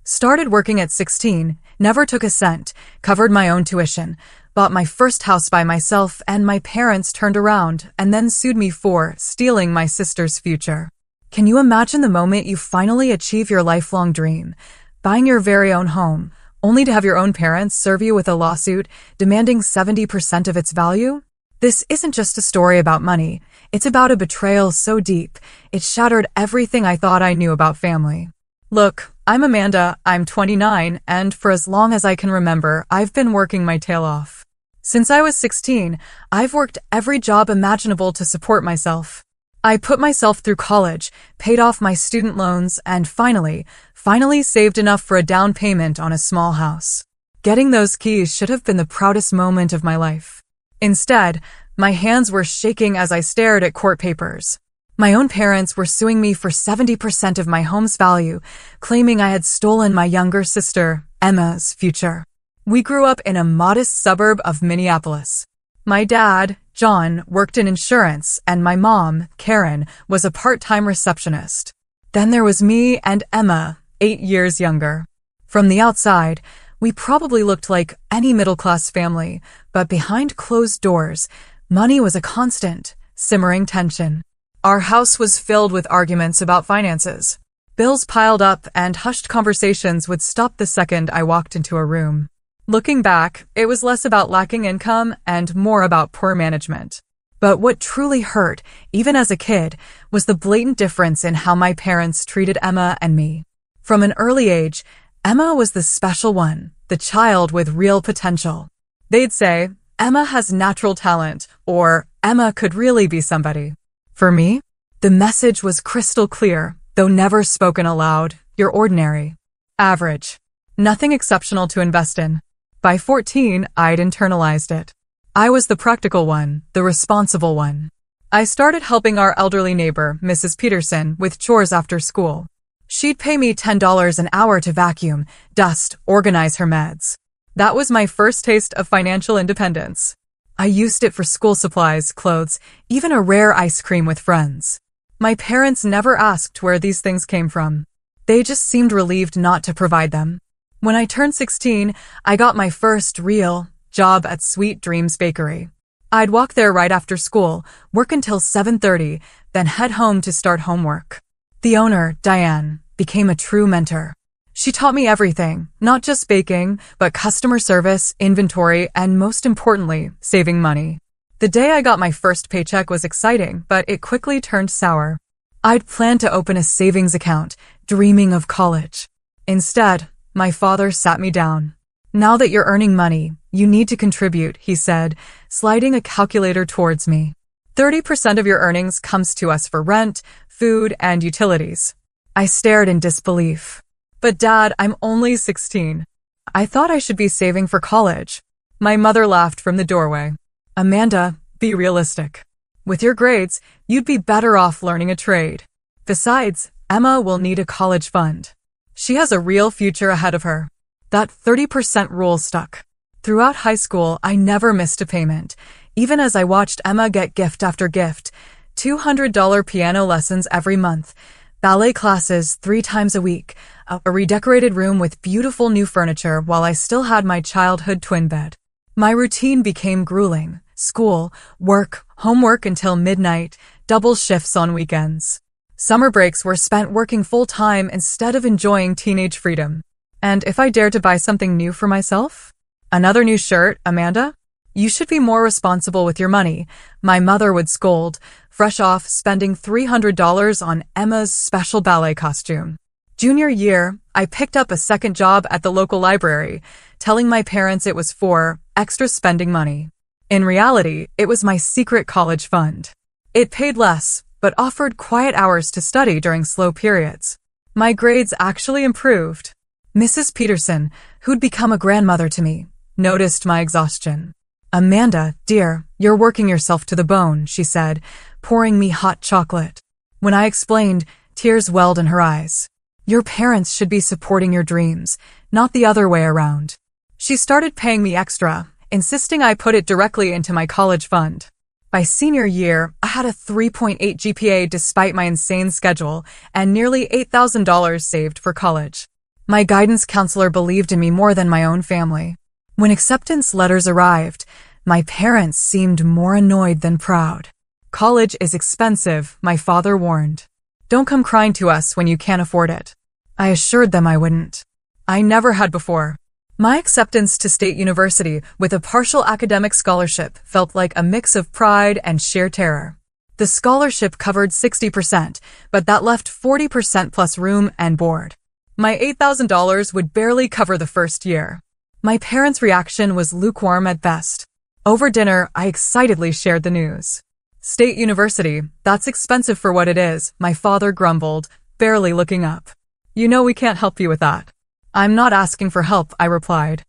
Started working at 16, never took a cent, covered my own tuition, bought my first house by myself, and my parents turned around and then sued me for stealing my sister's future. Can you imagine the moment you finally achieve your lifelong dream, buying your very own home, only to have your own parents serve you with a lawsuit demanding 70% of its value? This isn't just a story about money. It's about a betrayal so deep, it shattered everything I thought I knew about family. Look, I'm Amanda, I'm 29, and for as long as I can remember, I've been working my tail off. Since I was 16, I've worked every job imaginable to support myself. I put myself through college, paid off my student loans, and finally saved enough for a down payment on a small house. Getting those keys should have been the proudest moment of my life. Instead, my hands were shaking as I stared at court papers. My own parents were suing me for 70% of my home's value, claiming I had stolen my younger sister, Emma's, future. We grew up in a modest suburb of Minneapolis. My dad, John, worked in insurance, and my mom, Karen, was a part-time receptionist. Then there was me and Emma, 8 years younger. From the outside, we probably looked like any middle-class family, but behind closed doors, money was a constant, simmering tension. Our house was filled with arguments about finances. Bills piled up, and hushed conversations would stop the second I walked into a room. Looking back, it was less about lacking income and more about poor management. But what truly hurt, even as a kid, was the blatant difference in how my parents treated Emma and me. From an early age, Emma was the special one, the child with real potential. They'd say, Emma has natural talent, or Emma could really be somebody. For me, the message was crystal clear, though never spoken aloud: you're ordinary. Average. Nothing exceptional to invest in. By 14, I'd internalized it. I was the practical one, the responsible one. I started helping our elderly neighbor, Mrs. Peterson, with chores after school. She'd pay me $10 an hour to vacuum, dust, organize her meds. That was my first taste of financial independence. I used it for school supplies, clothes, even a rare ice cream with friends. My parents never asked where these things came from. They just seemed relieved not to provide them. When I turned 16, I got my first real job at Sweet Dreams Bakery. I'd walk there right after school, work until 7:30, then head home to start homework. The owner, Diane, became a true mentor. She taught me everything, not just baking, but customer service, inventory, and most importantly, saving money. The day I got my first paycheck was exciting, but it quickly turned sour. I'd planned to open a savings account, dreaming of college. Instead, my father sat me down. Now that you're earning money, you need to contribute, he said, sliding a calculator towards me. 30% of your earnings comes to us for rent, food, and utilities. I stared in disbelief. But Dad, I'm only 16. I thought I should be saving for college. My mother laughed from the doorway. Amanda, be realistic. With your grades, you'd be better off learning a trade. Besides, Emma will need a college fund. She has a real future ahead of her. That 30% rule stuck. Throughout high school, I never missed a payment, even as I watched Emma get gift after gift: $200 piano lessons every month, ballet classes 3 times a week, a redecorated room with beautiful new furniture while I still had my childhood twin bed. My routine became grueling: school, work, homework until midnight, double shifts on weekends. Summer breaks were spent working full-time instead of enjoying teenage freedom. And if I dared to buy something new for myself? Another new shirt, Amanda? You should be more responsible with your money, my mother would scold, fresh off spending $300 on Emma's special ballet costume. Junior year, I picked up a second job at the local library, telling my parents it was for extra spending money. In reality, it was my secret college fund. It paid less, but offered quiet hours to study during slow periods. My grades actually improved. Mrs. Peterson, who'd become a grandmother to me, noticed my exhaustion. Amanda, dear, you're working yourself to the bone, she said, pouring me hot chocolate. When I explained, tears welled in her eyes. Your parents should be supporting your dreams, not the other way around. She started paying me extra, insisting I put it directly into my college fund. By senior year, I had a 3.8 GPA despite my insane schedule and nearly $8,000 saved for college. My guidance counselor believed in me more than my own family. When acceptance letters arrived, my parents seemed more annoyed than proud. College is expensive, my father warned. Don't come crying to us when you can't afford it. I assured them I wouldn't. I never had before. My acceptance to State University with a partial academic scholarship felt like a mix of pride and sheer terror. The scholarship covered 60%, but that left 40% plus room and board. My $8,000 would barely cover the first year. My parents' reaction was lukewarm at best. Over dinner, I excitedly shared the news. State University, that's expensive for what it is, my father grumbled, barely looking up. You know we can't help you with that. I'm not asking for help, I replied.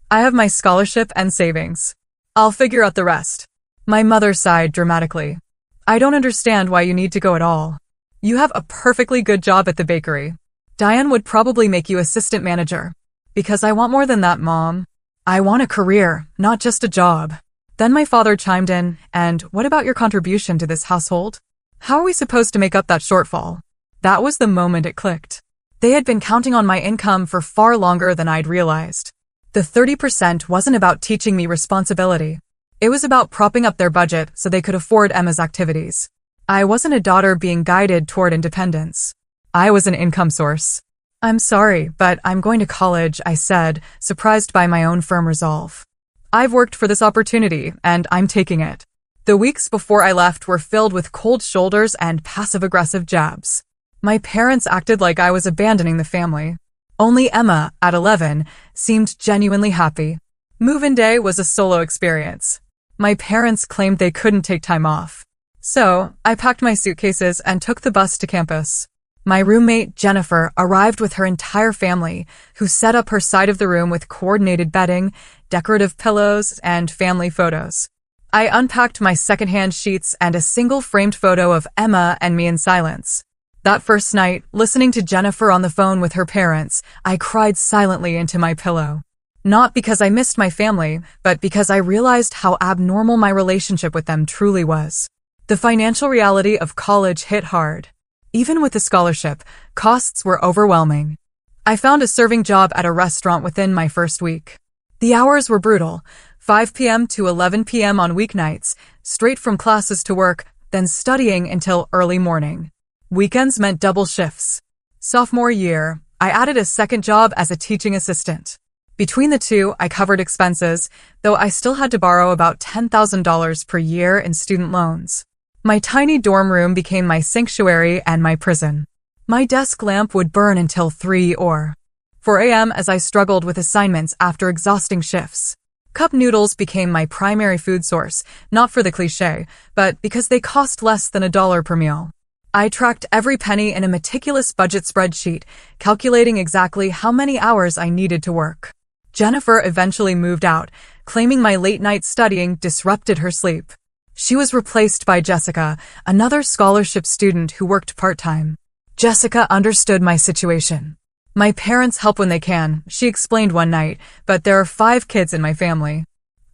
I have my scholarship and savings. I'll figure out the rest. My mother sighed dramatically. I don't understand why you need to go at all. You have a perfectly good job at the bakery. Diane would probably make you assistant manager. Because I want more than that, Mom. I want a career, not just a job. Then my father chimed in, and what about your contribution to this household? How are we supposed to make up that shortfall? That was the moment it clicked. They had been counting on my income for far longer than I'd realized. The 30% wasn't about teaching me responsibility. It was about propping up their budget so they could afford Emma's activities. I wasn't a daughter being guided toward independence. I was an income source. I'm sorry, but I'm going to college, I said, surprised by my own firm resolve. I've worked for this opportunity, and I'm taking it. The weeks before I left were filled with cold shoulders and passive-aggressive jabs. My parents acted like I was abandoning the family. Only Emma, at 11, seemed genuinely happy. Move-in day was a solo experience. My parents claimed they couldn't take time off. So, I packed my suitcases and took the bus to campus. My roommate, Jennifer, arrived with her entire family, who set up her side of the room with coordinated bedding, decorative pillows, and family photos. I unpacked my secondhand sheets and a single framed photo of Emma and me in silence. That first night, listening to Jennifer on the phone with her parents, I cried silently into my pillow. Not because I missed my family, but because I realized how abnormal my relationship with them truly was. The financial reality of college hit hard. Even with the scholarship, costs were overwhelming. I found a serving job at a restaurant within my first week. The hours were brutal, 5 p.m. to 11 p.m. on weeknights, straight from classes to work, then studying until early morning. Weekends meant double shifts. Sophomore year, I added a second job as a teaching assistant. Between the two, I covered expenses, though I still had to borrow about $10,000 per year in student loans. My tiny dorm room became my sanctuary and my prison. My desk lamp would burn until 3 or 4 a.m. as I struggled with assignments after exhausting shifts. Cup noodles became my primary food source, not for the cliché, but because they cost less than $1 per meal. I tracked every penny in a meticulous budget spreadsheet, calculating exactly how many hours I needed to work. Jennifer eventually moved out, claiming my late-night studying disrupted her sleep. She was replaced by Jessica, another scholarship student who worked part-time. Jessica understood my situation. My parents help when they can, she explained one night, but there are 5 kids in my family.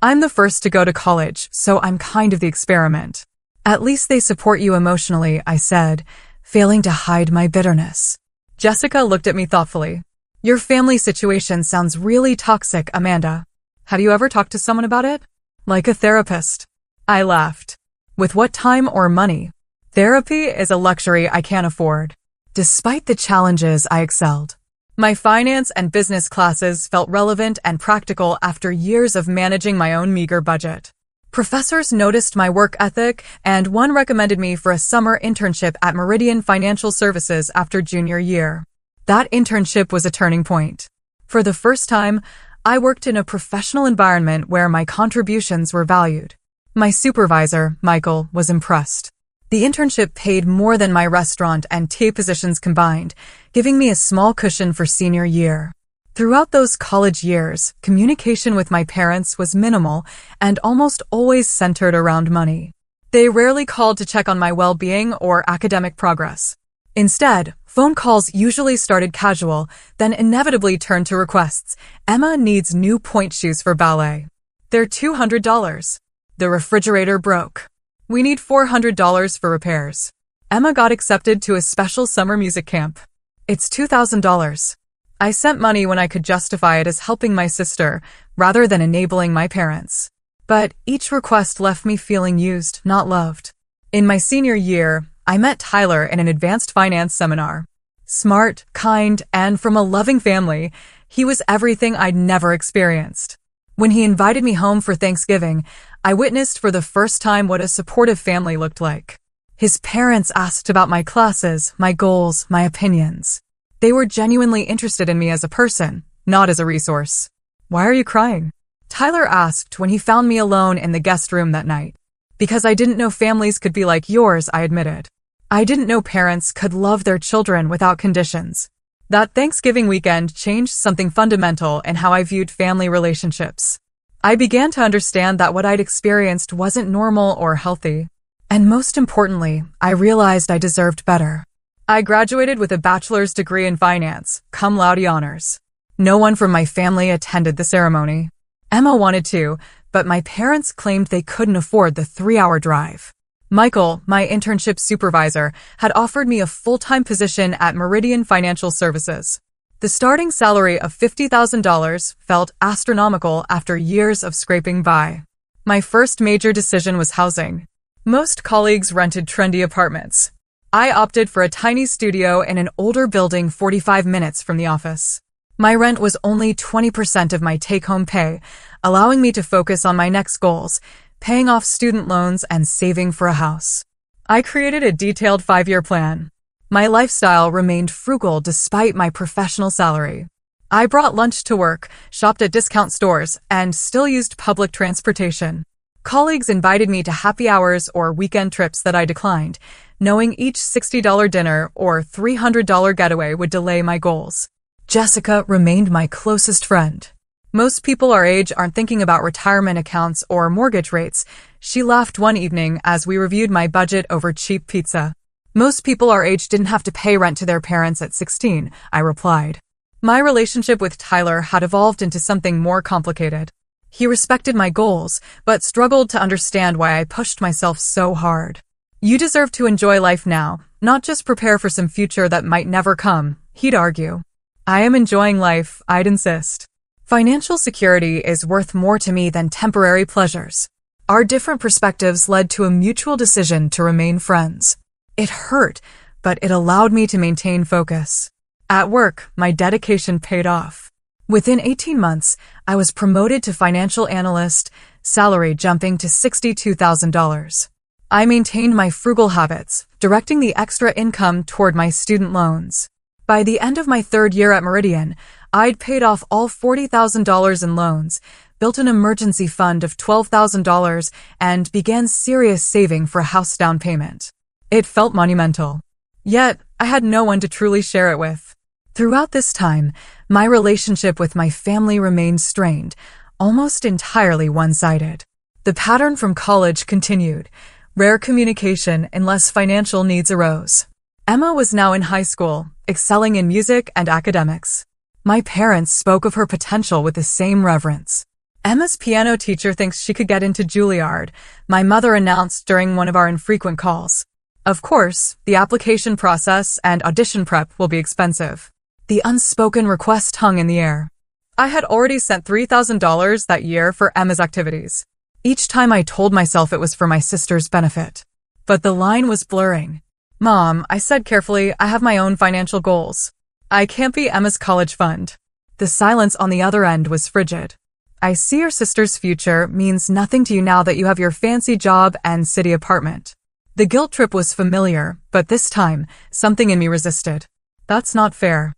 I'm the first to go to college, so I'm kind of the experiment. At least they support you emotionally, I said, failing to hide my bitterness. Jessica looked at me thoughtfully. Your family situation sounds really toxic, Amanda. Have you ever talked to someone about it? Like a therapist. I laughed. With what time or money? Therapy is a luxury I can't afford. Despite the challenges, I excelled. My finance and business classes felt relevant and practical after years of managing my own meager budget. Professors noticed my work ethic, and one recommended me for a summer internship at Meridian Financial Services after junior year. That internship was a turning point. For the first time, I worked in a professional environment where my contributions were valued. My supervisor, Michael, was impressed. The internship paid more than my restaurant and tea positions combined, giving me a small cushion for senior year. Throughout those college years, communication with my parents was minimal and almost always centered around money. They rarely called to check on my well-being or academic progress. Instead, phone calls usually started casual, then inevitably turned to requests. Emma needs new pointe shoes for ballet. They're $200. The refrigerator broke. We need $400 for repairs. Emma got accepted to a special summer music camp. It's $2,000. I sent money when I could justify it as helping my sister, rather than enabling my parents. But each request left me feeling used, not loved. In my senior year, I met Tyler in an advanced finance seminar. Smart, kind, and from a loving family, he was everything I'd never experienced. When he invited me home for Thanksgiving, I witnessed for the first time what a supportive family looked like. His parents asked about my classes, my goals, my opinions. They were genuinely interested in me as a person, not as a resource. "Why are you crying?" Tyler asked when he found me alone in the guest room that night. "Because I didn't know families could be like yours," I admitted. "I didn't know parents could love their children without conditions." That Thanksgiving weekend changed something fundamental in how I viewed family relationships. I began to understand that what I'd experienced wasn't normal or healthy. And most importantly, I realized I deserved better. I graduated with a bachelor's degree in finance, cum laude honors. No one from my family attended the ceremony. Emma wanted to, but my parents claimed they couldn't afford the 3-hour drive. Michael, my internship supervisor, had offered me a full-time position at Meridian Financial Services. The starting salary of $50,000 felt astronomical after years of scraping by. My first major decision was housing. Most colleagues rented trendy apartments. I opted for a tiny studio in an older building 45 minutes from the office. My rent was only 20% of my take-home pay, allowing me to focus on my next goals, paying off student loans and saving for a house. I created a detailed 5-year plan. My lifestyle remained frugal despite my professional salary. I brought lunch to work, shopped at discount stores, and still used public transportation. Colleagues invited me to happy hours or weekend trips that I declined, knowing each $60 dinner or $300 getaway would delay my goals. Jessica remained my closest friend. Most people our age aren't thinking about retirement accounts or mortgage rates. She laughed one evening as we reviewed my budget over cheap pizza. Most people our age didn't have to pay rent to their parents at 16, I replied. My relationship with Tyler had evolved into something more complicated. He respected my goals, but struggled to understand why I pushed myself so hard. "You deserve to enjoy life now, not just prepare for some future that might never come," he'd argue. "I am enjoying life," I'd insist. Financial security is worth more to me than temporary pleasures. Our different perspectives led to a mutual decision to remain friends. It hurt, but it allowed me to maintain focus. At work, my dedication paid off. Within 18 months, I was promoted to financial analyst, salary jumping to $62,000. I maintained my frugal habits, directing the extra income toward my student loans. By the end of my 3rd year at Meridian, I'd paid off all $40,000 in loans, built an emergency fund of $12,000, and began serious saving for a house down payment. It felt monumental. Yet, I had no one to truly share it with. Throughout this time, my relationship with my family remained strained, almost entirely one-sided. The pattern from college continued, rare communication unless financial needs arose. Emma was now in high school, excelling in music and academics. My parents spoke of her potential with the same reverence. "Emma's piano teacher thinks she could get into Juilliard," my mother announced during one of our infrequent calls. Of course, the application process and audition prep will be expensive. The unspoken request hung in the air. I had already sent $3,000 that year for Emma's activities. Each time I told myself it was for my sister's benefit. But the line was blurring. "Mom," I said carefully, "I have my own financial goals. I can't be Emma's college fund." The silence on the other end was frigid. "I see your sister's future means nothing to you now that you have your fancy job and city apartment." The guilt trip was familiar, but this time, something in me resisted. That's not fair.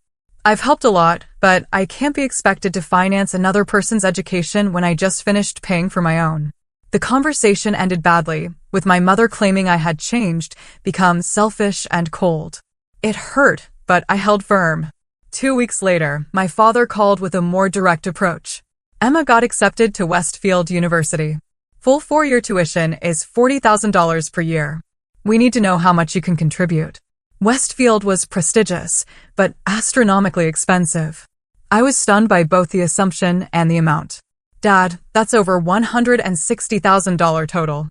I've helped a lot, but I can't be expected to finance another person's education when I just finished paying for my own. The conversation ended badly, with my mother claiming I had changed, become selfish and cold. It hurt, but I held firm. 2 weeks later, my father called with a more direct approach. Emma got accepted to Westfield University. Full 4-year tuition is $40,000 per year. We need to know how much you can contribute. Westfield was prestigious, but astronomically expensive. I was stunned by both the assumption and the amount. "Dad, that's over $160,000 total.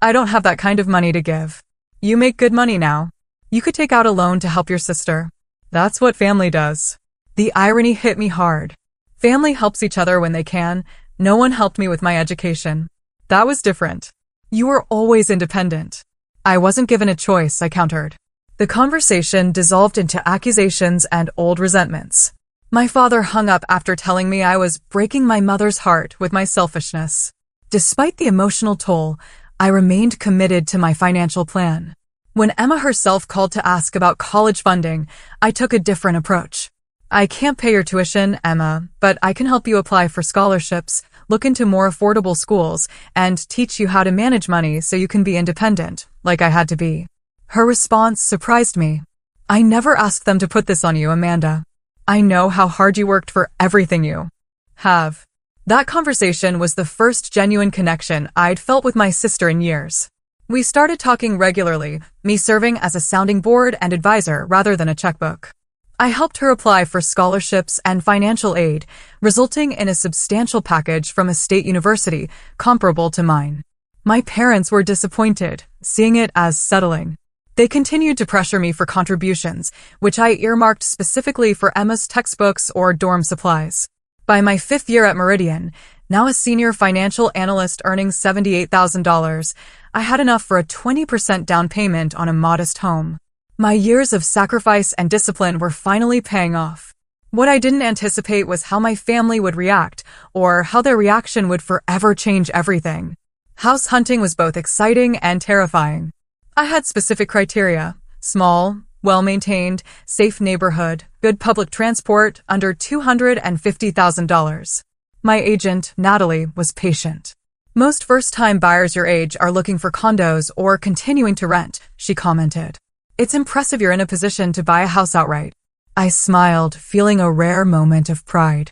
I don't have that kind of money to give. You make good money now. You could take out a loan to help your sister." That's what family does. The irony hit me hard. Family helps each other when they can. No one helped me with my education. That was different. You were always independent. I wasn't given a choice, I countered. The conversation dissolved into accusations and old resentments. My father hung up after telling me I was breaking my mother's heart with my selfishness. Despite the emotional toll, I remained committed to my financial plan. When Emma herself called to ask about college funding, I took a different approach. I can't pay your tuition, Emma, but I can help you apply for scholarships, look into more affordable schools, and teach you how to manage money so you can be independent, like I had to be. Her response surprised me. I never asked them to put this on you, Amanda. I know how hard you worked for everything you have. That conversation was the first genuine connection I'd felt with my sister in years. We started talking regularly, me serving as a sounding board and advisor rather than a checkbook. I helped her apply for scholarships and financial aid, resulting in a substantial package from a state university comparable to mine. My parents were disappointed, seeing it as settling. They continued to pressure me for contributions, which I earmarked specifically for Emma's textbooks or dorm supplies. By my 5th year at Meridian, now a senior financial analyst earning $78,000, I had enough for a 20% down payment on a modest home. My years of sacrifice and discipline were finally paying off. What I didn't anticipate was how my family would react, or how their reaction would forever change everything. House hunting was both exciting and terrifying. I had specific criteria: small, well-maintained, safe neighborhood, good public transport, under $250,000. My agent, Natalie, was patient. Most first-time buyers your age are looking for condos or continuing to rent, she commented. It's impressive you're in a position to buy a house outright. I smiled, feeling a rare moment of pride.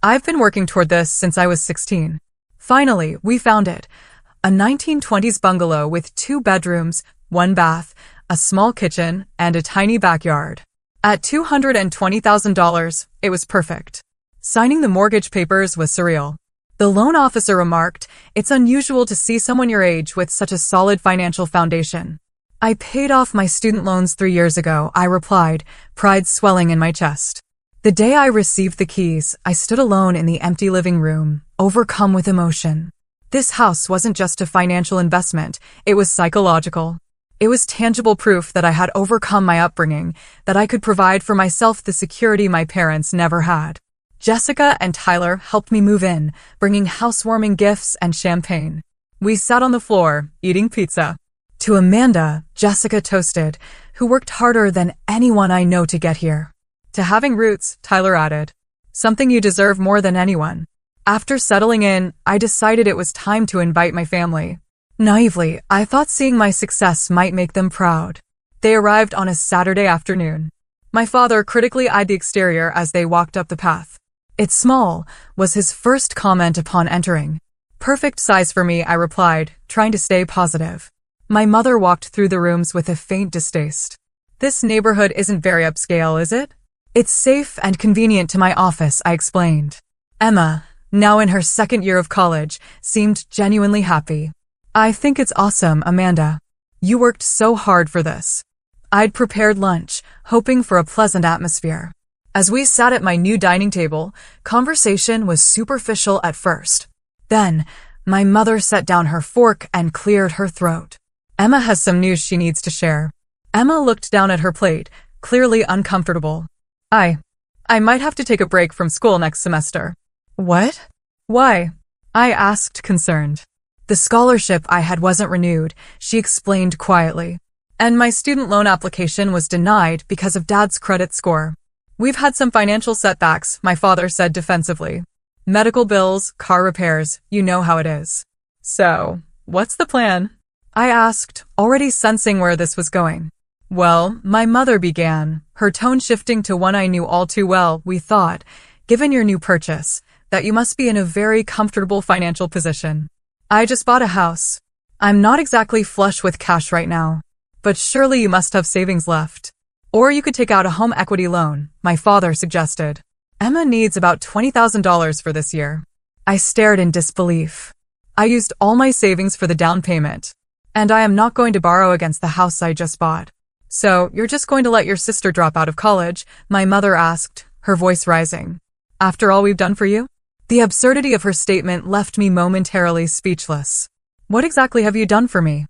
I've been working toward this since I was 16. Finally, we found it. A 1920s bungalow with 2 bedrooms, 1 bath, a small kitchen, and a tiny backyard. At $220,000, it was perfect. Signing the mortgage papers was surreal. The loan officer remarked, "It's unusual to see someone your age with such a solid financial foundation." "I paid off my student loans 3 years ago," I replied, pride swelling in my chest. The day I received the keys, I stood alone in the empty living room, overcome with emotion. This house wasn't just a financial investment, it was psychological. It was tangible proof that I had overcome my upbringing, that I could provide for myself the security my parents never had. Jessica and Tyler helped me move in, bringing housewarming gifts and champagne. We sat on the floor, eating pizza. To Amanda, Jessica toasted, who worked harder than anyone I know to get here. To having roots, Tyler added. Something you deserve more than anyone. After settling in, I decided it was time to invite my family. Naively, I thought seeing my success might make them proud. They arrived on a Saturday afternoon. My father critically eyed the exterior as they walked up the path. "It's small," was his first comment upon entering. "Perfect size for me," I replied, trying to stay positive. My mother walked through the rooms with a faint distaste. "This neighborhood isn't very upscale, is it?" "It's safe and convenient to my office," I explained. Emma, now in her 2nd year of college, seemed genuinely happy. "I think it's awesome, Amanda. You worked so hard for this." I'd prepared lunch, hoping for a pleasant atmosphere. As we sat at my new dining table, conversation was superficial at first. Then, my mother set down her fork and cleared her throat. "Emma has some news she needs to share." Emma looked down at her plate, clearly uncomfortable. I might have to take a break from school next semester." "What? Why?" I asked, concerned. The scholarship I had wasn't renewed, she explained quietly. And my student loan application was denied because of Dad's credit score. "We've had some financial setbacks," my father said defensively. "Medical bills, car repairs, you know how it is." "So, what's the plan?" I asked, already sensing where this was going. "Well," my mother began, her tone shifting to one I knew all too well. "We thought, given your new purchase, that you must be in a very comfortable financial position. I just bought a house. I'm not exactly flush with cash right now, but surely you must have savings left. Or you could take out a home equity loan," my father suggested. "Emma needs about $20,000 for this year." I stared in disbelief. I used all my savings for the down payment, and I am not going to borrow against the house I just bought. "So, you're just going to let your sister drop out of college?" my mother asked, her voice rising. After all we've done for you? The absurdity of her statement left me momentarily speechless. What exactly have you done for me?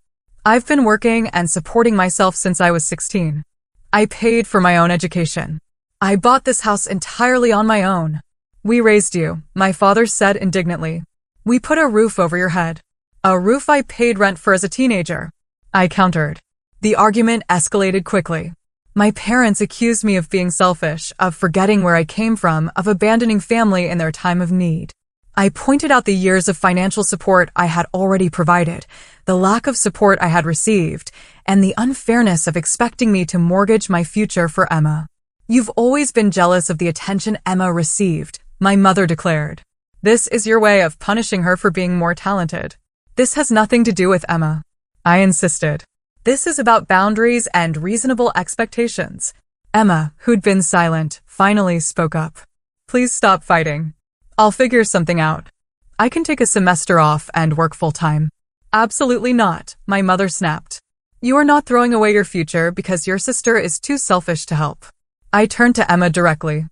I've been working and supporting myself since I was 16. I paid for my own education. I bought this house entirely on my own. We raised you, my father said indignantly. We put a roof over your head. A roof I paid rent for as a teenager. I countered. The argument escalated quickly. My parents accused me of being selfish, of forgetting where I came from, of abandoning family in their time of need. I pointed out the years of financial support I had already provided, the lack of support I had received, and the unfairness of expecting me to mortgage my future for Emma. You've always been jealous of the attention Emma received, my mother declared. This is your way of punishing her for being more talented. This has nothing to do with Emma. I insisted. This is about boundaries and reasonable expectations. Emma, who'd been silent, finally spoke up. Please stop fighting. I'll figure something out. I can take a semester off and work full-time. Absolutely not, my mother snapped. You are not throwing away your future because your sister is too selfish to help. I turned to Emma directly.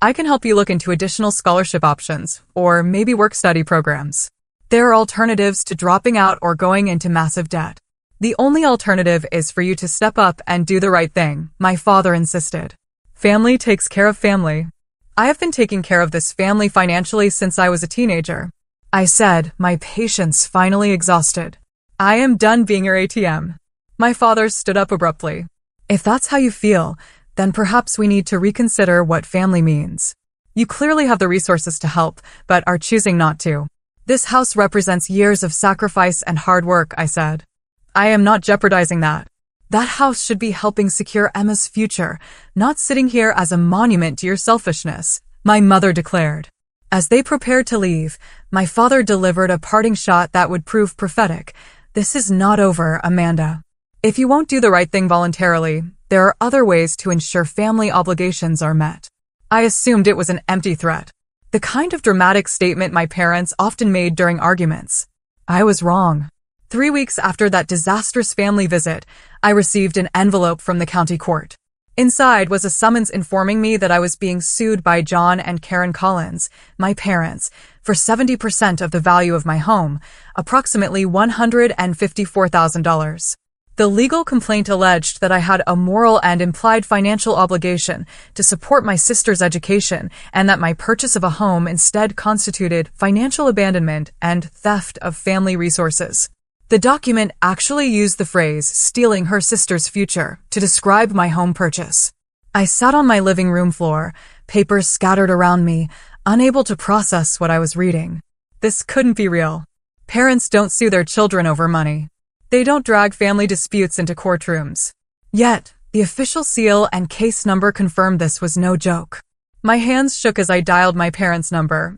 I can help you look into additional scholarship options, or maybe work-study programs. There are alternatives to dropping out or going into massive debt. The only alternative is for you to step up and do the right thing, my father insisted. Family takes care of family. I have been taking care of this family financially since I was a teenager. I said, my patience finally exhausted. I am done being your ATM. My father stood up abruptly. If that's how you feel, then perhaps we need to reconsider what family means. You clearly have the resources to help, but are choosing not to. This house represents years of sacrifice and hard work, I said. I am not jeopardizing that. That house should be helping secure Emma's future, not sitting here as a monument to your selfishness, my mother declared. As they prepared to leave, my father delivered a parting shot that would prove prophetic. This is not over, Amanda. If you won't do the right thing voluntarily, there are other ways to ensure family obligations are met. I assumed it was an empty threat. The kind of dramatic statement my parents often made during arguments. I was wrong. 3 weeks after that disastrous family visit, I received an envelope from the county court. Inside was a summons informing me that I was being sued by John and Karen Collins, my parents, for 70% of the value of my home, approximately $154,000. The legal complaint alleged that I had a moral and implied financial obligation to support my sister's education and that my purchase of a home instead constituted financial abandonment and theft of family resources. The document actually used the phrase, stealing her sister's future, to describe my home purchase. I sat on my living room floor, papers scattered around me, unable to process what I was reading. This couldn't be real. Parents don't sue their children over money. They don't drag family disputes into courtrooms. Yet, the official seal and case number confirmed this was no joke. My hands shook as I dialed my parents' number,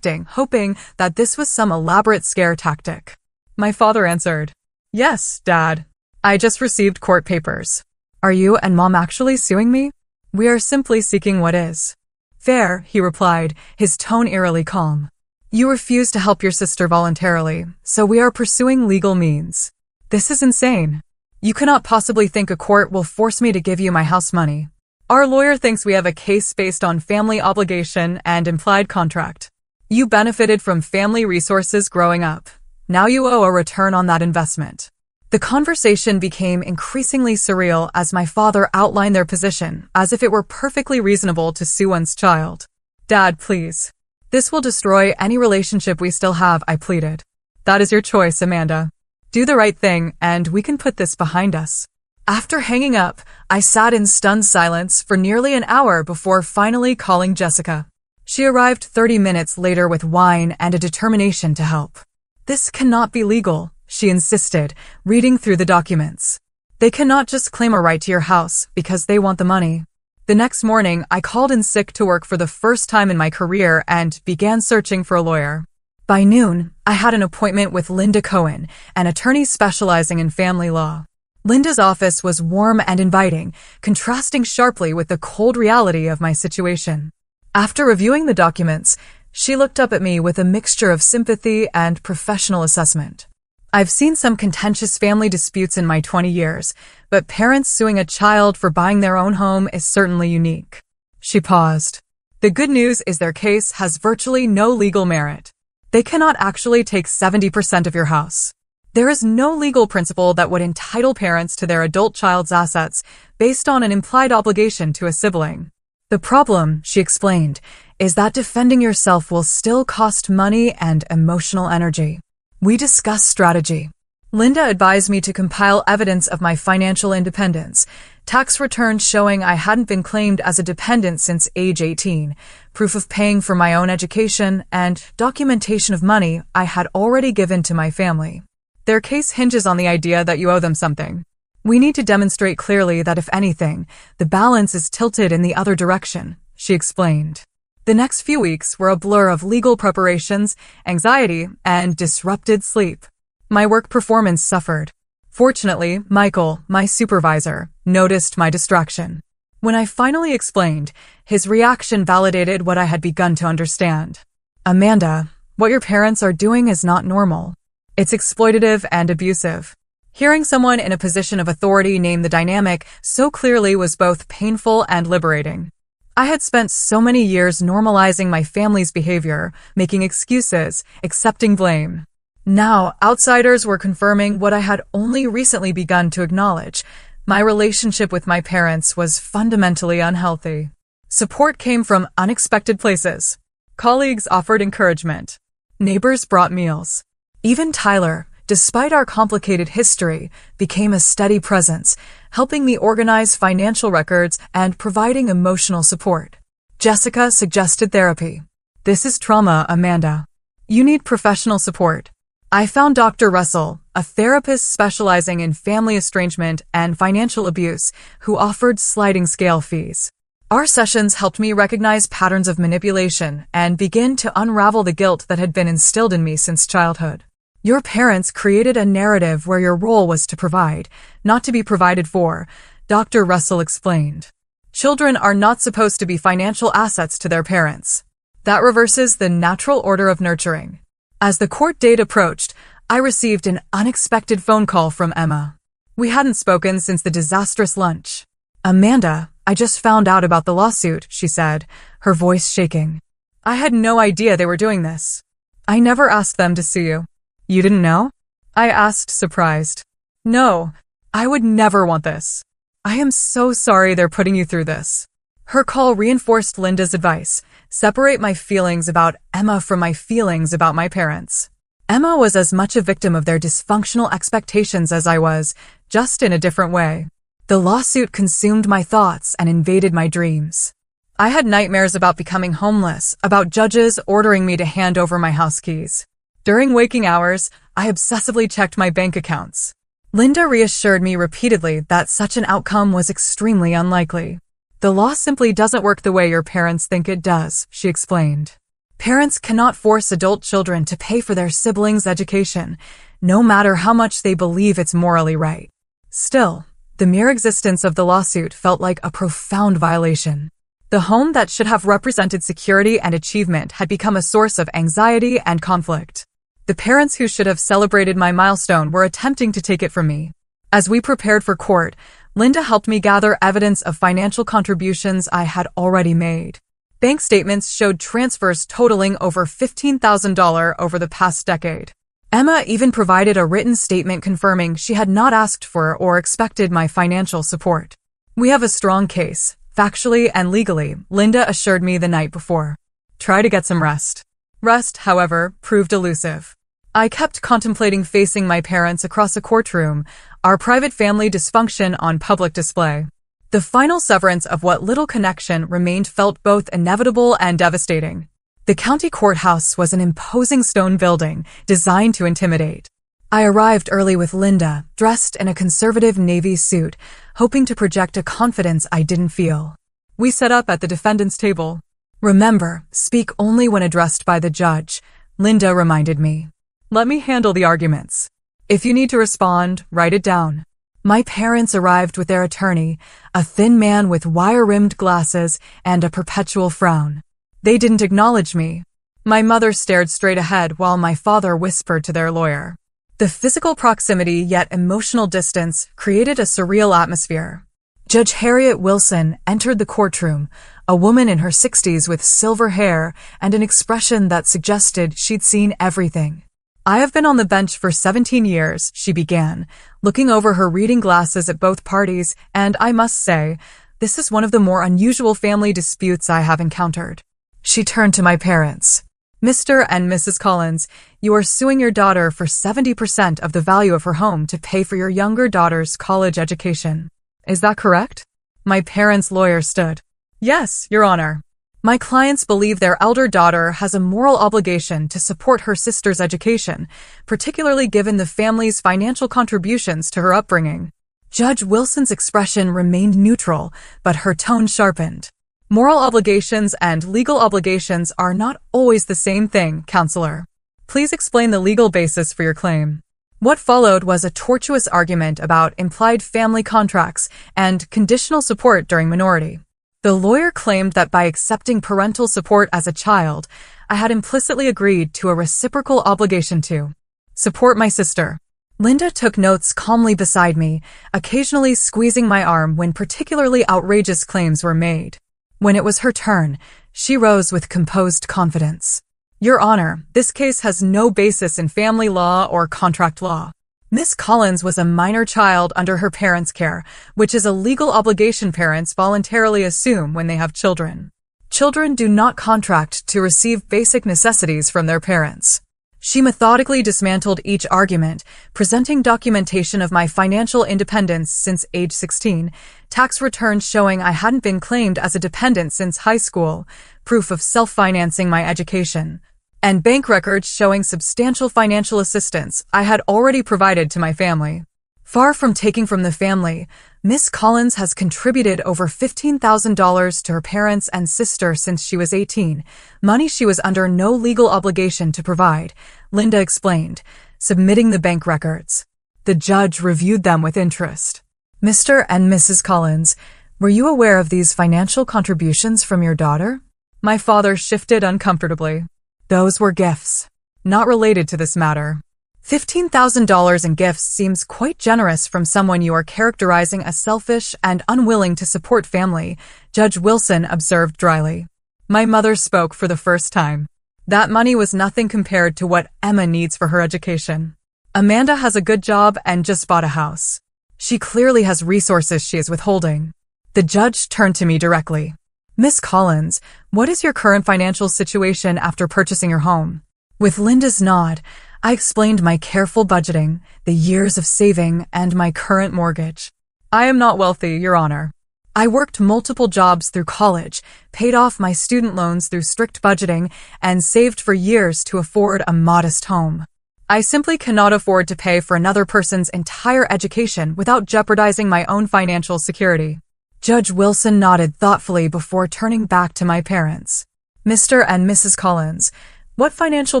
hoping that this was some elaborate scare tactic. My father answered. Yes, Dad. I just received court papers. Are you and Mom actually suing me? We are simply seeking what is fair, he replied, his tone eerily calm. You refuse to help your sister voluntarily, so we are pursuing legal means. This is insane. You cannot possibly think a court will force me to give you my house money. Our lawyer thinks we have a case based on family obligation and implied contract. You benefited from family resources growing up. Now you owe a return on that investment. The conversation became increasingly surreal as my father outlined their position, as if it were perfectly reasonable to sue one's child. Dad, please. This will destroy any relationship we still have, I pleaded. That is your choice, Amanda. Do the right thing, and we can put this behind us. After hanging up, I sat in stunned silence for nearly an hour before finally calling Jessica. She arrived 30 minutes later with wine and a determination to help. This cannot be legal, she insisted, reading through the documents. They cannot just claim a right to your house because they want the money. The next morning, I called in sick to work for the first time in my career and began searching for a lawyer. By noon, I had an appointment with Linda Cohen, an attorney specializing in family law. Linda's office was warm and inviting, contrasting sharply with the cold reality of my situation. After reviewing the documents, she looked up at me with a mixture of sympathy and professional assessment. I've seen some contentious family disputes in my 20 years, but parents suing a child for buying their own home is certainly unique. She paused. The good news is their case has virtually no legal merit. They cannot actually take 70% of your house. There is no legal principle that would entitle parents to their adult child's assets based on an implied obligation to a sibling. The problem, she explained, is that defending yourself will still cost money and emotional energy. We discussed strategy. Linda advised me to compile evidence of my financial independence, tax returns showing I hadn't been claimed as a dependent since age 18, proof of paying for my own education, and documentation of money I had already given to my family. Their case hinges on the idea that you owe them something. We need to demonstrate clearly that if anything, the balance is tilted in the other direction, she explained. The next few weeks were a blur of legal preparations, anxiety, and disrupted sleep. My work performance suffered. Fortunately, Michael, my supervisor, noticed my distraction. When I finally explained, his reaction validated what I had begun to understand. Amanda, what your parents are doing is not normal. It's exploitative and abusive. Hearing someone in a position of authority name the dynamic so clearly was both painful and liberating. I had spent so many years normalizing my family's behavior, making excuses, accepting blame. Now, outsiders were confirming what I had only recently begun to acknowledge. My relationship with my parents was fundamentally unhealthy. Support came from unexpected places. Colleagues offered encouragement. Neighbors brought meals. Even Tyler, despite our complicated history, became a steady presence, helping me organize financial records and providing emotional support. Jessica suggested therapy. This is trauma, Amanda. You need professional support. I found Dr. Russell, a therapist specializing in family estrangement and financial abuse, who offered sliding scale fees. Our sessions helped me recognize patterns of manipulation and begin to unravel the guilt that had been instilled in me since childhood. Your parents created a narrative where your role was to provide, not to be provided for, Dr. Russell explained. Children are not supposed to be financial assets to their parents. That reverses the natural order of nurturing. As the court date approached, I received an unexpected phone call from Emma. We hadn't spoken since the disastrous lunch. Amanda, I just found out about the lawsuit, she said, her voice shaking. I had no idea they were doing this. I never asked them to sue you. You didn't know? I asked, surprised. No, I would never want this. I am so sorry they're putting you through this. Her call reinforced Linda's advice. Separate my feelings about Emma from my feelings about my parents. Emma was as much a victim of their dysfunctional expectations as I was, just in a different way. The lawsuit consumed my thoughts and invaded my dreams. I had nightmares about becoming homeless, about judges ordering me to hand over my house keys. During waking hours, I obsessively checked my bank accounts. Linda reassured me repeatedly that such an outcome was extremely unlikely. The law simply doesn't work the way your parents think it does, she explained. Parents cannot force adult children to pay for their siblings' education, no matter how much they believe it's morally right. Still, the mere existence of the lawsuit felt like a profound violation. The home that should have represented security and achievement had become a source of anxiety and conflict. The parents who should have celebrated my milestone were attempting to take it from me. As we prepared for court, Linda helped me gather evidence of financial contributions I had already made. Bank statements showed transfers totaling over $15,000 over the past decade. Emma even provided a written statement confirming she had not asked for or expected my financial support. We have a strong case, factually and legally, Linda assured me the night before. Try to get some rest. Rest, however, proved elusive. I kept contemplating facing my parents across a courtroom, our private family dysfunction on public display. The final severance of what little connection remained felt both inevitable and devastating. The county courthouse was an imposing stone building designed to intimidate. I arrived early with Linda, dressed in a conservative navy suit, hoping to project a confidence I didn't feel. We set up at the defendant's table. Remember, speak only when addressed by the judge, Linda reminded me. Let me handle the arguments. If you need to respond, write it down. My parents arrived with their attorney, a thin man with wire-rimmed glasses and a perpetual frown. They didn't acknowledge me. My mother stared straight ahead while my father whispered to their lawyer. The physical proximity yet emotional distance created a surreal atmosphere. Judge Harriet Wilson entered the courtroom, a woman in her 60s with silver hair and an expression that suggested she'd seen everything. "I have been on the bench for 17 years, she began, looking over her reading glasses at both parties, and I must say, this is one of the more unusual family disputes I have encountered." She turned to my parents. "Mr. and Mrs. Collins, you are suing your daughter for 70% of the value of her home to pay for your younger daughter's college education. Is that correct?" My parents' lawyer stood. "Yes, Your Honor. My clients believe their elder daughter has a moral obligation to support her sister's education, particularly given the family's financial contributions to her upbringing." Judge Wilson's expression remained neutral, but her tone sharpened. "Moral obligations and legal obligations are not always the same thing, Counselor. Please explain the legal basis for your claim." What followed was a tortuous argument about implied family contracts and conditional support during minority. The lawyer claimed that by accepting parental support as a child, I had implicitly agreed to a reciprocal obligation to support my sister. Linda took notes calmly beside me, occasionally squeezing my arm when particularly outrageous claims were made. When it was her turn, she rose with composed confidence. "Your Honor, this case has no basis in family law or contract law. Miss Collins was a minor child under her parents' care, which is a legal obligation parents voluntarily assume when they have children. Children do not contract to receive basic necessities from their parents." She methodically dismantled each argument, presenting documentation of my financial independence since age 16, tax returns showing I hadn't been claimed as a dependent since high school, proof of self-financing my education, and bank records showing substantial financial assistance I had already provided to my family. Far from taking from the family, Miss Collins has contributed over $15,000 to her parents and sister since she was 18, money she was under no legal obligation to provide, Linda explained, submitting the bank records. The judge reviewed them with interest. "Mr. and Mrs. Collins, were you aware of these financial contributions from your daughter?" My father shifted uncomfortably. "Those were gifts, not related to this matter." $15,000 in gifts seems quite generous from someone you are characterizing as selfish and unwilling to support family, Judge Wilson observed dryly. My mother spoke for the first time. "That money was nothing compared to what Emma needs for her education. Amanda has a good job and just bought a house. She clearly has resources she is withholding." The judge turned to me directly. "Miss Collins, what is your current financial situation after purchasing your home?" With Linda's nod, I explained my careful budgeting, the years of saving, and my current mortgage. "I am not wealthy, Your Honor. I worked multiple jobs through college, paid off my student loans through strict budgeting, and saved for years to afford a modest home. I simply cannot afford to pay for another person's entire education without jeopardizing my own financial security." Judge Wilson nodded thoughtfully before turning back to my parents. "Mr. and Mrs. Collins, what financial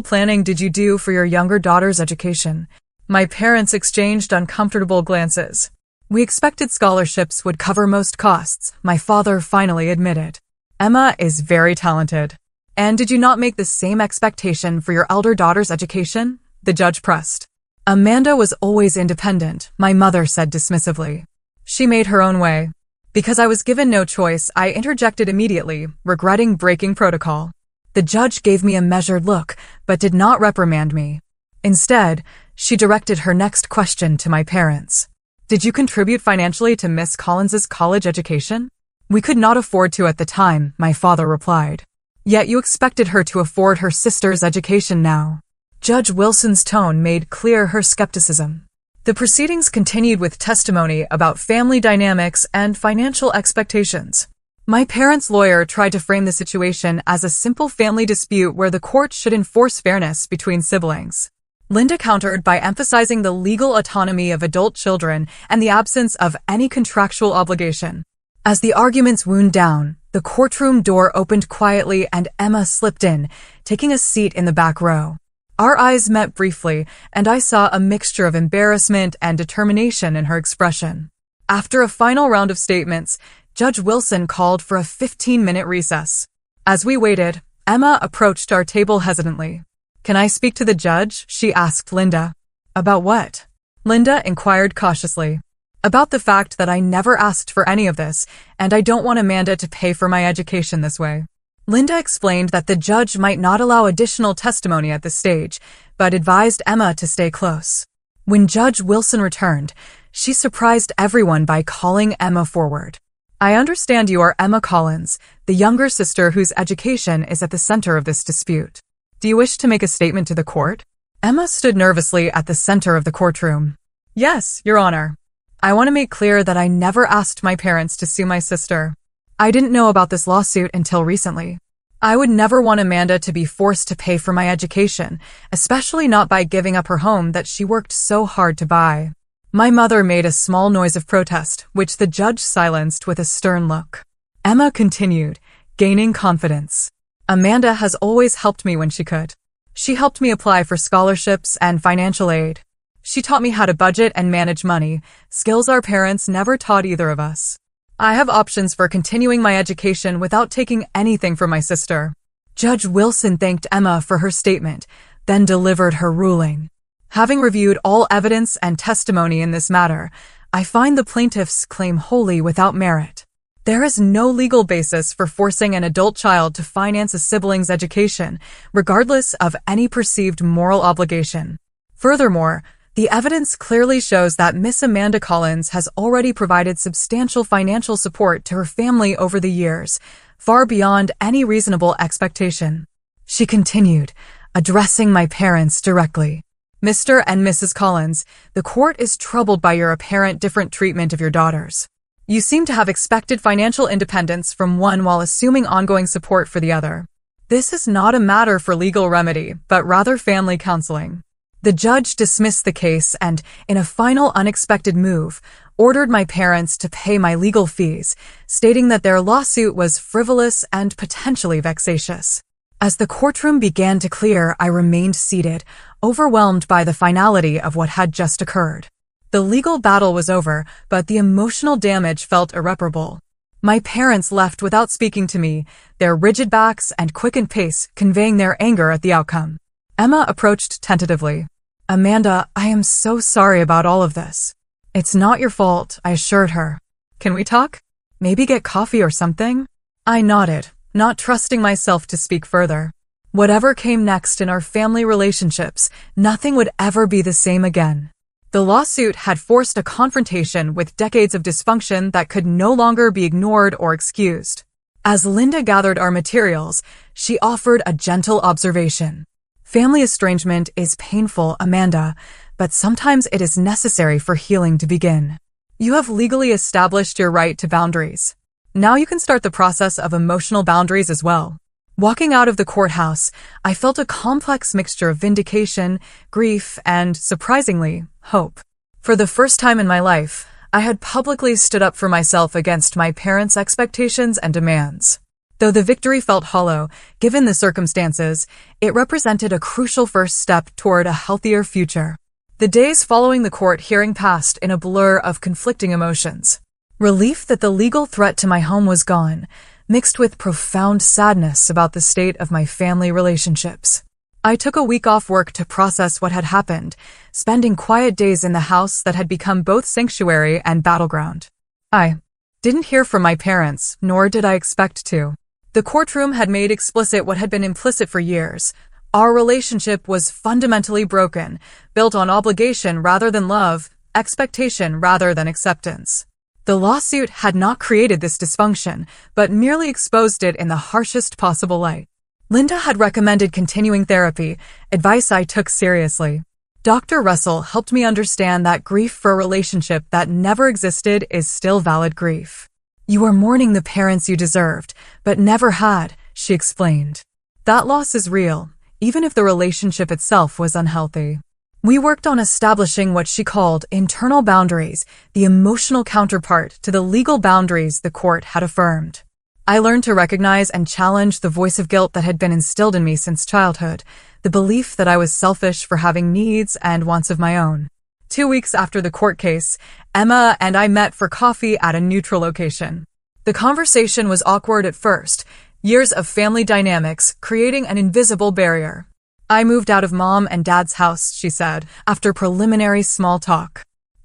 planning did you do for your younger daughter's education?" My parents exchanged uncomfortable glances. "We expected scholarships would cover most costs," my father finally admitted. "Emma is very talented." "And did you not make the same expectation for your elder daughter's education?" the judge pressed. "Amanda was always independent," my mother said dismissively. "She made her own way." Because I was given no choice, I interjected immediately, regretting breaking protocol. The judge gave me a measured look, but did not reprimand me. Instead, she directed her next question to my parents. "Did you contribute financially to Miss Collins's college education?" "We could not afford to at the time," my father replied. "Yet you expected her to afford her sister's education now." Judge Wilson's tone made clear her skepticism. The proceedings continued with testimony about family dynamics and financial expectations. My parents' lawyer tried to frame the situation as a simple family dispute where the court should enforce fairness between siblings. Linda countered by emphasizing the legal autonomy of adult children and the absence of any contractual obligation. As the arguments wound down, the courtroom door opened quietly and Emma slipped in, taking a seat in the back row. Our eyes met briefly, and I saw a mixture of embarrassment and determination in her expression. After a final round of statements, Judge Wilson called for a 15-minute recess. As we waited, Emma approached our table hesitantly. "Can I speak to the judge?" she asked Linda. "About what?" Linda inquired cautiously. about the fact that I never asked for any of this, and I don't want Amanda to pay for my education this way. Linda explained that the judge might not allow additional testimony at this stage, but advised Emma to stay close. When Judge Wilson returned, she surprised everyone by calling Emma forward. I understand you are Emma Collins, the younger sister whose education is at the center of this dispute. Do you wish to make a statement to the court? Emma stood nervously at the center of the courtroom. Yes, Your Honor. I want to make clear that I never asked my parents to sue my sister. I didn't know about this lawsuit until recently. I would never want Amanda to be forced to pay for my education, especially not by giving up her home that she worked so hard to buy. My mother made a small noise of protest, which the judge silenced with a stern look. Emma continued, gaining confidence. Amanda has always helped me when she could. She helped me apply for scholarships and financial aid. She taught me how to budget and manage money, skills our parents never taught either of us. I have options for continuing my education without taking anything from my sister. Judge Wilson thanked Emma for her statement, then delivered her ruling. Having reviewed all evidence and testimony in this matter, I find the plaintiff's claim wholly without merit. There is no legal basis for forcing an adult child to finance a sibling's education, regardless of any perceived moral obligation. Furthermore, the evidence clearly shows that Miss Amanda Collins has already provided substantial financial support to her family over the years, far beyond any reasonable expectation. She continued, addressing my parents directly. Mr. and Mrs. Collins, the court is troubled by your apparent different treatment of your daughters. You seem to have expected financial independence from one while assuming ongoing support for the other. This is not a matter for legal remedy, but rather family counseling. The judge dismissed the case and, in a final unexpected move, ordered my parents to pay my legal fees, stating that their lawsuit was frivolous and potentially vexatious. As the courtroom began to clear, I remained seated, overwhelmed by the finality of what had just occurred. The legal battle was over, but the emotional damage felt irreparable. My parents left without speaking to me, their rigid backs and quickened pace conveying their anger at the outcome. Emma approached tentatively. Amanda, I am so sorry about all of this. It's not your fault, I assured her. Can we talk? Maybe get coffee or something? I nodded, not trusting myself to speak further. Whatever came next in our family relationships, nothing would ever be the same again. The lawsuit had forced a confrontation with decades of dysfunction that could no longer be ignored or excused. As Linda gathered our materials, she offered a gentle observation. Family estrangement is painful, Amanda, but sometimes it is necessary for healing to begin. You have legally established your right to boundaries. Now you can start the process of emotional boundaries as well. Walking out of the courthouse, I felt a complex mixture of vindication, grief, and, surprisingly, hope. For the first time in my life, I had publicly stood up for myself against my parents' expectations and demands. Though the victory felt hollow, given the circumstances, it represented a crucial first step toward a healthier future. The days following the court hearing passed in a blur of conflicting emotions. Relief that the legal threat to my home was gone, mixed with profound sadness about the state of my family relationships. I took a week off work to process what had happened, spending quiet days in the house that had become both sanctuary and battleground. I didn't hear from my parents, nor did I expect to. The courtroom had made explicit what had been implicit for years. Our relationship was fundamentally broken, built on obligation rather than love, expectation rather than acceptance. The lawsuit had not created this dysfunction, but merely exposed it in the harshest possible light. Linda had recommended continuing therapy, advice I took seriously. Dr. Russell helped me understand that grief for a relationship that never existed is still valid grief. You are mourning the parents you deserved, but never had, she explained. That loss is real, even if the relationship itself was unhealthy. We worked on establishing what she called internal boundaries, the emotional counterpart to the legal boundaries the court had affirmed. I learned to recognize and challenge the voice of guilt that had been instilled in me since childhood, the belief that I was selfish for having needs and wants of my own. 2 weeks after the court case, Emma and I met for coffee at a neutral location. The conversation was awkward at first, years of family dynamics creating an invisible barrier. I moved out of Mom and Dad's house, she said, after preliminary small talk.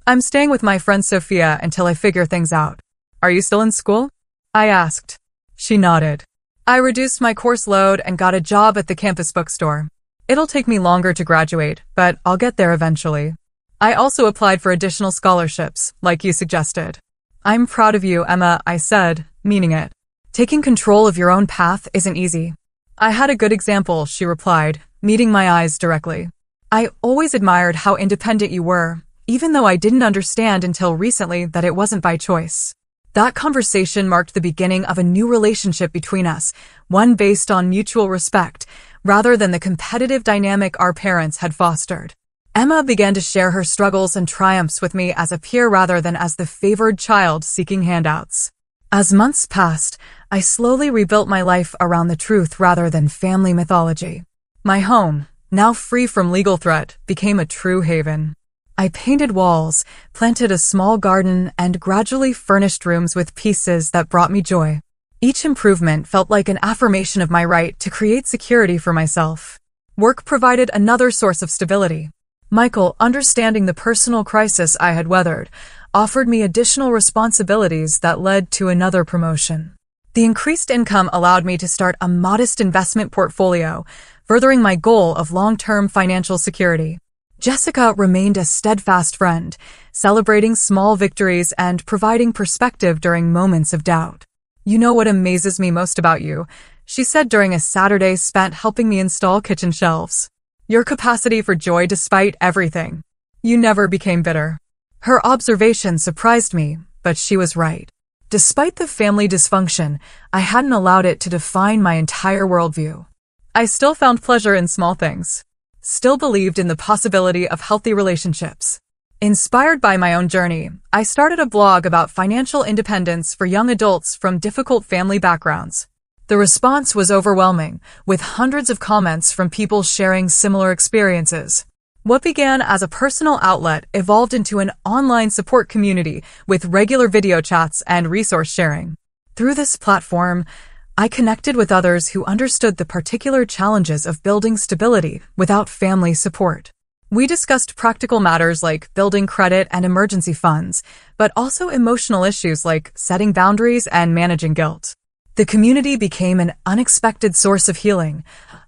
I'm staying with my friend Sophia until I figure things out. Are you still in school? I asked. She nodded. I reduced my course load and got a job at the campus bookstore. It'll take me longer to graduate, but I'll get there eventually. I also applied for additional scholarships, like you suggested. I'm proud of you, Emma, I said, meaning it. Taking control of your own path isn't easy. I had a good example, she replied, meeting my eyes directly. I always admired how independent you were, even though I didn't understand until recently that it wasn't by choice. That conversation marked the beginning of a new relationship between us, one based on mutual respect, rather than the competitive dynamic our parents had fostered. Emma began to share her struggles and triumphs with me as a peer rather than as the favored child seeking handouts. As months passed, I slowly rebuilt my life around the truth rather than family mythology. My home, now free from legal threat, became a true haven. I painted walls, planted a small garden, and gradually furnished rooms with pieces that brought me joy. Each improvement felt like an affirmation of my right to create security for myself. Work provided another source of stability. Michael, understanding the personal crisis I had weathered, offered me additional responsibilities that led to another promotion. The increased income allowed me to start a modest investment portfolio, furthering my goal of long-term financial security. Jessica remained a steadfast friend, celebrating small victories and providing perspective during moments of doubt. You know what amazes me most about you, she said during a Saturday spent helping me install kitchen shelves. Your capacity for joy despite everything. You never became bitter. Her observation surprised me, but she was right. Despite the family dysfunction, I hadn't allowed it to define my entire worldview. I still found pleasure in small things. Still believed in the possibility of healthy relationships. Inspired by my own journey, I started a blog about financial independence for young adults from difficult family backgrounds. The response was overwhelming, with hundreds of comments from people sharing similar experiences. What began as a personal outlet evolved into an online support community with regular video chats and resource sharing. Through this platform, I connected with others who understood the particular challenges of building stability without family support. We discussed practical matters like building credit and emergency funds, but also emotional issues like setting boundaries and managing guilt. The community became an unexpected source of healing,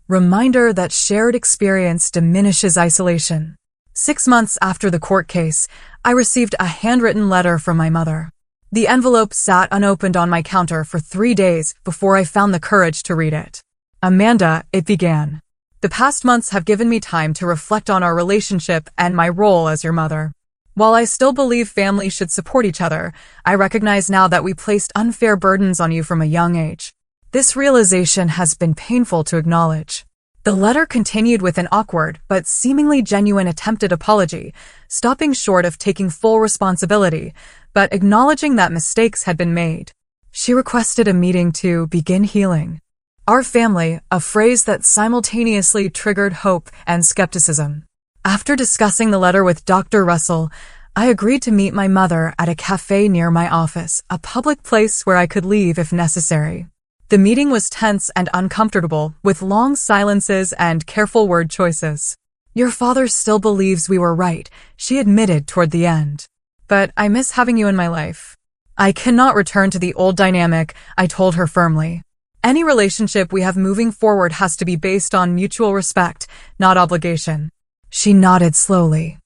reminder that shared experience diminishes isolation. 6 months after the court case, I received a handwritten letter from my mother. The envelope sat unopened on my counter for 3 days before I found the courage to read it. Amanda, it began. The past months have given me time to reflect on our relationship and my role as your mother. While I still believe families should support each other, I recognize now that we placed unfair burdens on you from a young age. This realization has been painful to acknowledge. The letter continued with an awkward but seemingly genuine attempted apology, stopping short of taking full responsibility, but acknowledging that mistakes had been made. She requested a meeting to begin healing. Our family, a phrase that simultaneously triggered hope and skepticism. After discussing the letter with Dr. Russell, I agreed to meet my mother at a cafe near my office, a public place where I could leave if necessary. The meeting was tense and uncomfortable, with long silences and careful word choices. Your father still believes we were right, she admitted toward the end. But I miss having you in my life. I cannot return to the old dynamic, I told her firmly. Any relationship we have moving forward has to be based on mutual respect, not obligation. She nodded slowly.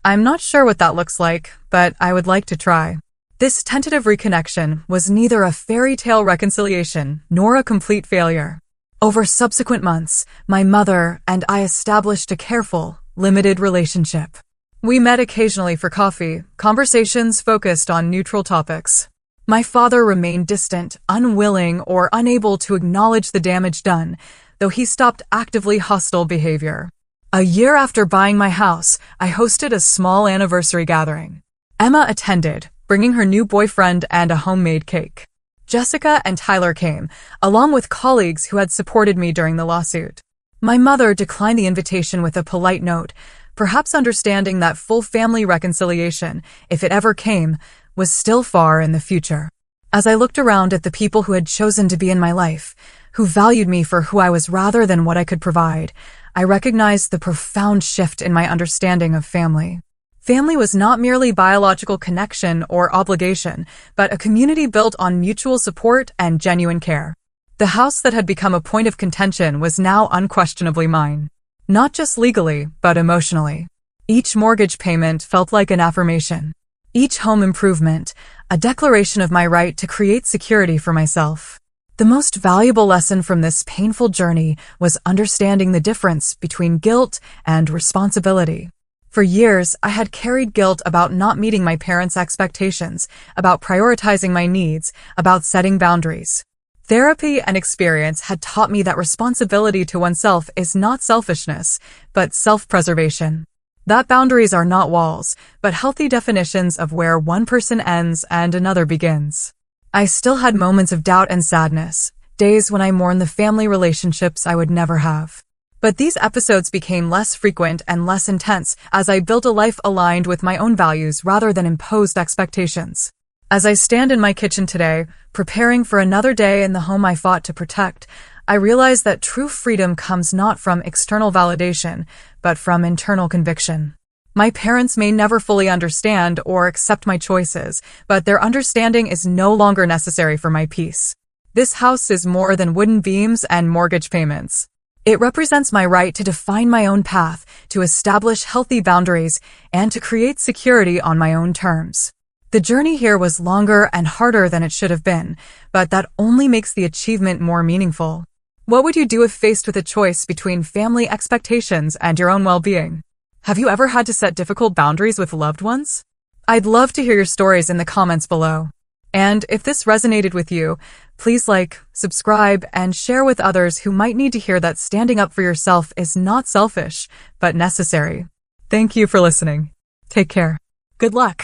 I'm not sure what that looks like, but I would like to try. This tentative reconnection was neither a fairy tale reconciliation nor a complete failure. Over subsequent months, my mother and I established a careful, limited relationship. We met occasionally for coffee, conversations focused on neutral topics. My father remained distant, unwilling, or unable to acknowledge the damage done, though he stopped actively hostile behavior. A year after buying my house, I hosted a small anniversary gathering. Emma attended, bringing her new boyfriend and a homemade cake. Jessica and Tyler came, along with colleagues who had supported me during the lawsuit. My mother declined the invitation with a polite note, perhaps understanding that full family reconciliation, if it ever came, was still far in the future. As I looked around at the people who had chosen to be in my life, who valued me for who I was rather than what I could provide, I recognized the profound shift in my understanding of family. Family was not merely biological connection or obligation, but a community built on mutual support and genuine care. The house that had become a point of contention was now unquestionably mine. Not just legally, but emotionally. Each mortgage payment felt like an affirmation. Each home improvement, a declaration of my right to create security for myself. The most valuable lesson from this painful journey was understanding the difference between guilt and responsibility. For years, I had carried guilt about not meeting my parents' expectations, about prioritizing my needs, about setting boundaries. Therapy and experience had taught me that responsibility to oneself is not selfishness, but self-preservation. That boundaries are not walls, but healthy definitions of where one person ends and another begins. I still had moments of doubt and sadness, days when I mourned the family relationships I would never have. But these episodes became less frequent and less intense as I built a life aligned with my own values rather than imposed expectations. As I stand in my kitchen today, preparing for another day in the home I fought to protect, I realize that true freedom comes not from external validation, but from internal conviction. My parents may never fully understand or accept my choices, but their understanding is no longer necessary for my peace. This house is more than wooden beams and mortgage payments. It represents my right to define my own path, to establish healthy boundaries, and to create security on my own terms. The journey here was longer and harder than it should have been, but that only makes the achievement more meaningful. What would you do if faced with a choice between family expectations and your own well-being? Have you ever had to set difficult boundaries with loved ones? I'd love to hear your stories in the comments below. And if this resonated with you, please like, subscribe, and share with others who might need to hear that standing up for yourself is not selfish, but necessary. Thank you for listening. Take care. Good luck.